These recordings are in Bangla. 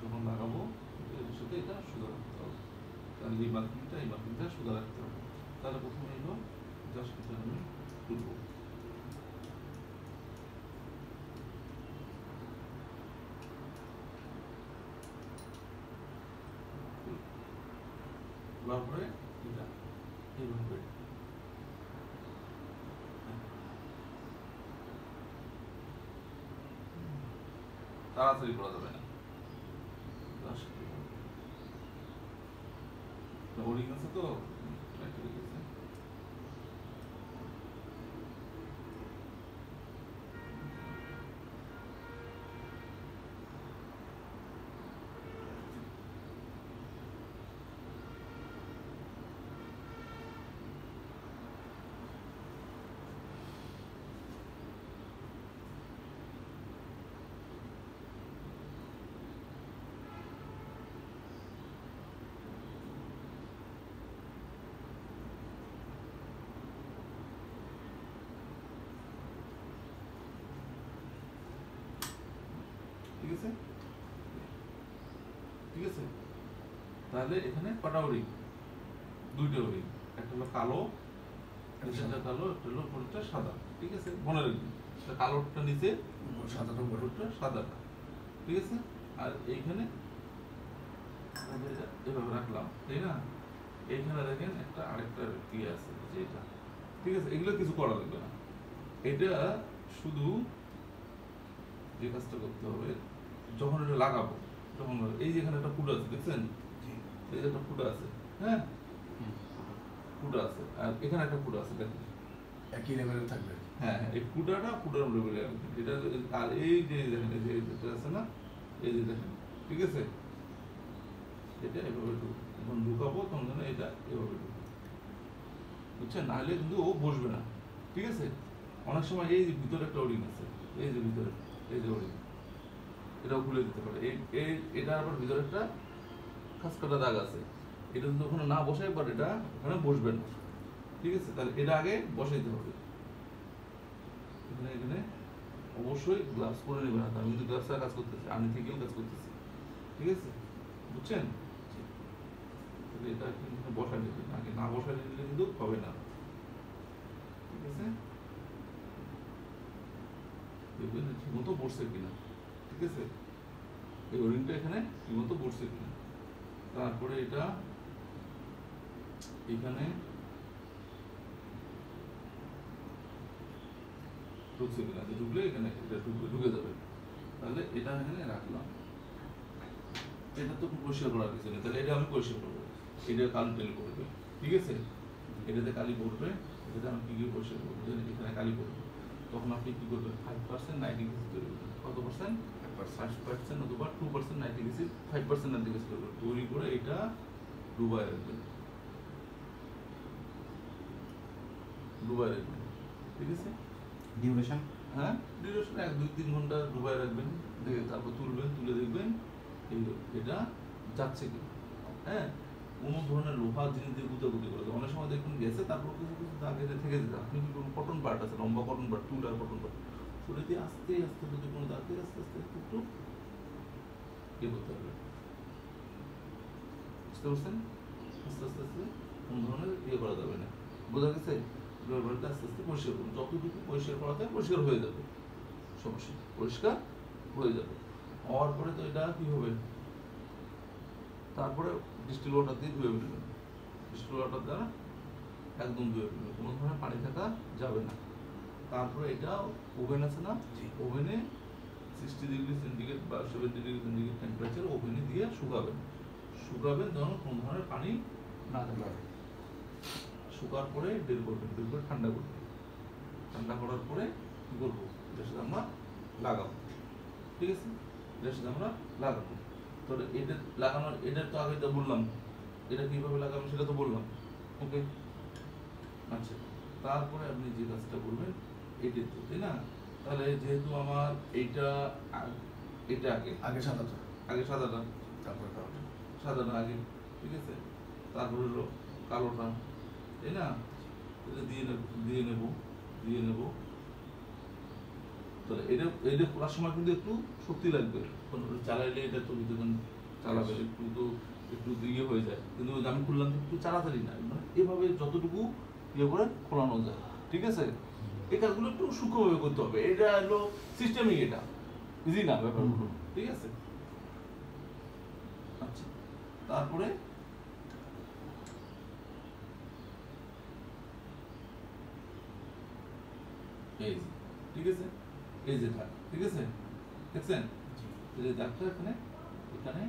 যখন লাগাবো এর সাথে এটা সোজা রাখতে হবে, তাহলে এই মার্কিংটা সোজা রাখতে হবে। তাহলে প্রথমে এলো জাস্ট এটা আমি তুলব, তোলার পরে এটা এইভাবে তাড়াতাড়ি করা যাবে না, ওরিং আছে তো ঠিক আছে, ঠিক আছে। তাহলে এখানে কটা ওরিং? দুইটা ওরিং, একটা হলো কালো, একটা কালো, একটা হলো উপরটা সাদা, ঠিক আছে। মনে রাখবেন কালোটা নিচে, সাদাটা উপরটা সাদাটা, ঠিক আছে। আর এইখানে এভাবে রাখলাম, তাই না? এইখানে দেখেন একটা আরেকটা ইয়ে আছে যে এটা, ঠিক আছে। এগুলো কিছু করা লাগবে না, এটা শুধু যে কাজটা করতে হবে যখন এটা লাগাবো, তখন এই যে এখানে একটা ফুটা আছে দেখছেন, এই যে একটা ফুটা আছে, হ্যাঁ ফুটা আছে, আর এখানে একটা ফুটা আছে দেখেন, একই লেভেলে থাকবে। হ্যাঁ হ্যাঁ, এই ফুটাটা ফুটার লেভেলে রাখবেন এটা। আর এই যে দেখেন এই যে এটা আছে না, এই যে দেখেন, ঠিক আছে। এটা এভাবে যখন ঢুকাবো তখন যেন এটা এভাবে ঢুকবে, বুঝছেন? নাহলে কিন্তু ও বসবে না, ঠিক আছে। অনেক সময় এই যে ভিতরে একটা ওরিং আছে, এই যে ভিতরে এই যে ওরিং, এটাও খুলে দিতে পারে। এটা আবার ভিতরে একটা খাস কাটা দাগ আছে, এটা যদি ওখানে না বসে একবার এটা ওখানে বসবে না, ঠিক আছে। তাহলে এটা আগে বসাইতে হবে। এখানে এখানে অবশ্যই গ্লাভস পরে নেবেন, আমি কিন্তু গ্লাভস কাজ করতেছি, আমি থেকেও কাজ করতেছি, ঠিক আছে, বুঝছেন? তাহলে এটা কিন্তু বসাই নেবেন, আগে না বসাই নিলে কিন্তু হবে না, ঠিক আছে। দেখবেন ঠিকমতো বসছে কিনা, ঠিক আছে। এই ওরিংটা এখানে ঠিকমতো বসছে কিনা। তারপরে এটা এখানে ঢুকছে কিনা, ঢুকলে এখানে এটা ঢুকে যাবে। তাহলে এটা এখানে রাখলাম, এটা তো পরিষ্কার করার কিছু নেই, তাহলে এটা আমি পরিষ্কার করবো। এটা কালি টেল করবে, ঠিক আছে। এটাতে কালি পড়বে, এটাতে আমি কি পরিষ্কার করবো, এখানে কালি পড়বে। তখন আপনি কি করবেন, 5% নাইট্রিক অ্যাসিড তৈরি করবেন। কত পার্সেন্ট? 5% অথবা 2% নাইট্রিক অ্যাসিড, 5% নাইট্রিক অ্যাসিড তৈরি করে এটা ডুবায় রাখবেন, ডুবায় রাখবেন, ঠিক আছে। ডিউরেশন, হ্যাঁ ডিউরেশন 1-2-3 ঘন্টা ডুবায় রাখবেন, তারপর তুলবেন, তুলে দেখবেন এটা যাচ্ছে কি, হ্যাঁ। কোনো ধরনের লোহা জিনিস দিয়ে গুতাগুতি করে অনেক সময় দেখবেন গেছে, তারপর কিছু কিছু দাগ এসে থেকে যেতে, আপনি কি করুন, কটন বাট আছে, লম্বা কটন বাট, টুল আর কটন বাট, তুলে দিয়ে আস্তে আস্তে যদি কোনো দাগ দিয়ে আস্তে আস্তে একটু ইয়ে করতে হবে, বুঝতে পারছেন? আস্তে আস্তে আস্তে কোনো ধরনের ইয়ে করা যাবে না, বোঝা গেছে? আস্তে আস্তে পরিষ্কার করুন, যতটুকু পরিষ্কার করা যায় পরিষ্কার হয়ে যাবে, সমস্যা পরিষ্কার হয়ে যাবে। হওয়ার পরে তো এটা কি হবে, তারপরে ডিস্টিল ওয়াটার দিয়ে ধুয়ে ফেলবেন, ডিস্টিল ওয়াটার দ্বারা একদম ধুয়ে ফেলবেন, কোনো ধরনের পানি থাকা যাবে না। তারপরে এটা ওভেন আছে না, ওভেনে 60 ডিগ্রি সেন্টিগ্রেড বা 70 ডিগ্রি সেন্টিগ্রেড টেম্পারেচার ওভেনে দিয়ে শুকাবেন, যেন কোনো ধরনের পানি না থাকে। শুকার পরে বের করবেন, বের করে ঠান্ডা করবেন, ঠান্ডা করার পরে কি করবো, এটার সাথে আমরা লাগাবো, ঠিক আছে। এটার সাথে আমরা লাগাবো, তো এটা লাগানোর, এটা তো আগে তো বললাম, এটা কিভাবে লাগাবো সেটা তো বললাম, ওকে। আচ্ছা, তারপরে আপনি যে কাজটা করবেন এটা তো, তাই না? তাহলে যেহেতু আমার এইটা এটা আগে সাদাটা, তারপরে সাদাটা আগে, ঠিক আছে। তারপর হলো কালোটা, তাই না? এটা দিয়ে নেব, তাহলে এটা খোলার সময় কিন্তু একটু শক্তি লাগবে, চালাইলে এটা তো যখন চালাবে একটু ইয়ে হয়ে যায়, কিন্তু আমি খুললাম একটু তাড়াতাড়ি না, মানে এভাবে যতটুকু ইয়ে করে খোলানো যায়, ঠিক আছে? এই কাজগুলো একটু সূক্ষ্মভাবে করতে হবে, এটা হলো সিস্টেমিক, এটা ইজি না ব্যাপারগুলো, ঠিক আছে? আচ্ছা, তারপরে এই যে, ঠিক আছে, এই যে দাগ, ঠিক আছে, দেখছেন এই যে দাগটা এখানে এখানে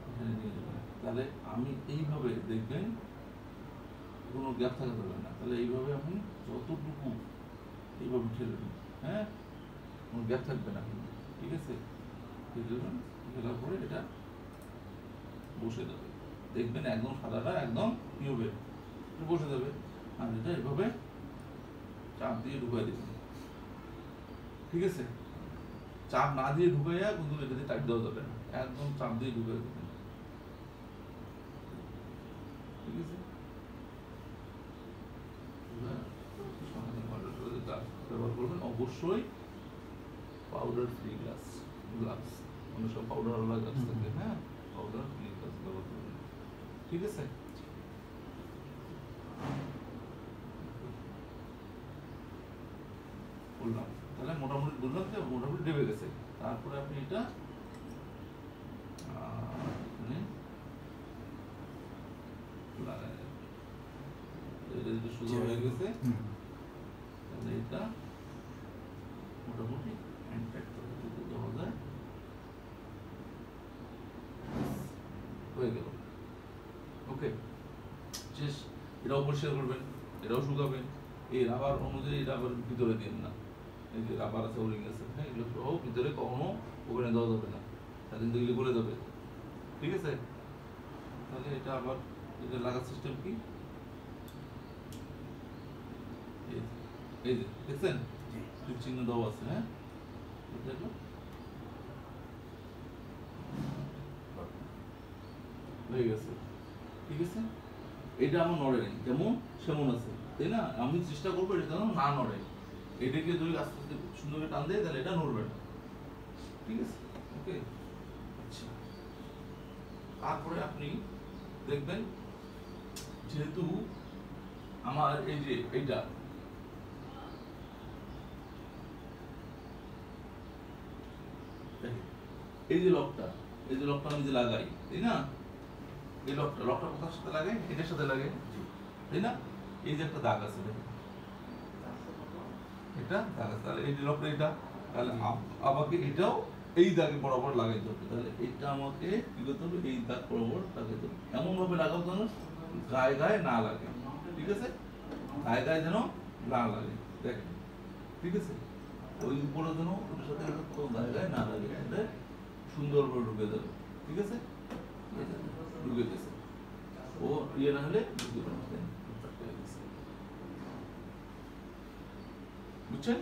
এখানে নিয়ে যাবেন, তাহলে আমি এইভাবে দেখবেন কোনো গ্যাপ থাকা যাবে না, তাহলে এইভাবে আপনি যতটুকু এইভাবে ঠেলবেন, হ্যাঁ, কোনো গ্যাপ থাকবে না কিন্তু, ঠিক আছে? ঠেলবেন, ঠেলার পরে এটা বসে যাবে, দেখবেন একদম সাদাটা একদম কি হবে, বসে যাবে। আর এটা এভাবে চাপ দিয়ে ঢুকাই দেবেন, ঠিক আছে? চাপ না দিয়ে ঢুকাইয়া কিন্তু এটাতে টাইট দেওয়া যাবে না, একদম চাপ দিয়ে ঢুকাই দেবেন, ঠিক আছে? ব্যবহার করবেন অবশ্যই পাউডার ফ্রি গ্লাভস, অনেক সব পাউডার ওয়ালা গ্লাভস থাকে, হ্যাঁ, পাউডার ফ্রি গ্লাভস ব্যবহার করবেন, ঠিক আছে? বললাম তাহলে মোটামুটি বললাম যে মোটামুটি ডেবে গেছে, তারপরে আপনি এটা এটা যদি সোজা হয়ে গেছে তাহলে এটা মোটামুটি হ্যান্ড করে যদি দেওয়া যায় হয়ে গেল, ওকে? শেষ। এটাও পরিষ্কার করবেন, এটাও শুকাবেন, এই রাবার অনুযায়ী রাবার ভিতরে দিন না, এই যে রাবার আছে ওরিং আছে, হ্যাঁ, এগুলো সহ ভিতরে কখনো ওখানে দেওয়া যাবে না, তাহলে কিন্তু এগুলো গলে যাবে, ঠিক আছে? তাহলে এটা আবার এটা লাগার সিস্টেম কি, এই যে দেখছেন টিক চিহ্ন দেওয়া আছে, হ্যাঁ, দেখো হয়ে গেছে, ঠিক আছে? এটা আমার নড়ে নেই, যেমন সেমন আছে, তাই না? আমি চেষ্টা করবো এটা যেন না নড়ে, এটাকে যদি আস্তে আস্তে সুন্দর করে টান দেয় তাহলে এটা নড়বে না, ঠিক আছে? ওকে, আচ্ছা, তারপরে আপনি দেখবেন যেহেতু আমার এই যে এইটা এই যে লকটা আমি যে লাগাই, তাই না? এই লকটা কোথার সাথে লাগে, এটার সাথে লাগে, তাই না? এই যে একটা দাগ আছে, দেখেন এটা দাগ আছে, তাহলে এই যে লকটা এটা, তাহলে আমাকে এটাও এই দাগে বরাবর লাগাইতে হবে, তাহলে এটা আমাকে কি করতে হবে, এই দাগ বরাবর লাগাইতে হবে, এমন ভাবে লাগাও যেন গায়ে গায়ে না লাগে, ঠিক আছে? গায়ে গায়ে যেন না লাগে, দেখেন, ঠিক আছে? ওই উপরে যেন ওর সাথে গায়ে গায়ে না লাগে, এটা সুন্দরভাবে ঢুকে যাবে, ঠিক আছে? ঢুকে গেছে, ও ইয়ে না হলে ঢুকে যাবে, বুঝছেন?